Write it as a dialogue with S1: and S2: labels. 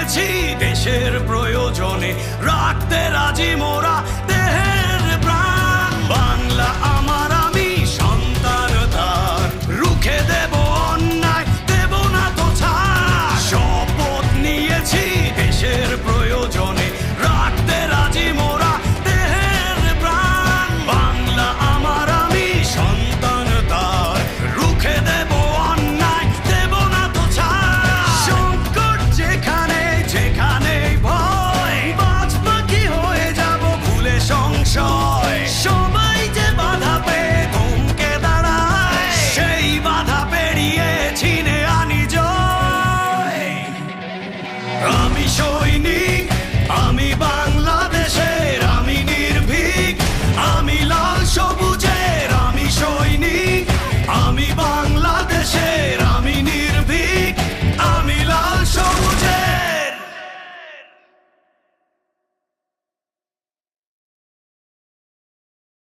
S1: নিয়েছি দেশের প্রয়োজনে, রাখতে রাজি মোরা দেহের প্রাণ। বাংলা আমার, আমি সন্তান তার, রুখে দেব অন্যায়, দেব না তো ছাড়। শপথ নিয়েছি দেশের প্রয়োজনে, রাখতে রাজি মোরা দেহের প্রাণ। বাংলা আমার, আমি সন্তান তার, রুখে দেব অন্যায়, দেব না তো ছাড়। সংকট যেখানে যেখানে ভয়, বাঁচব কি হয়ে যাব ভুলে সংশয়। সবাই যে বাধা পেয়ে থমকে দাঁড়ায়, সেই বাধা পেরিয়ে ছিনে আনি জয়। আমি সৈনিক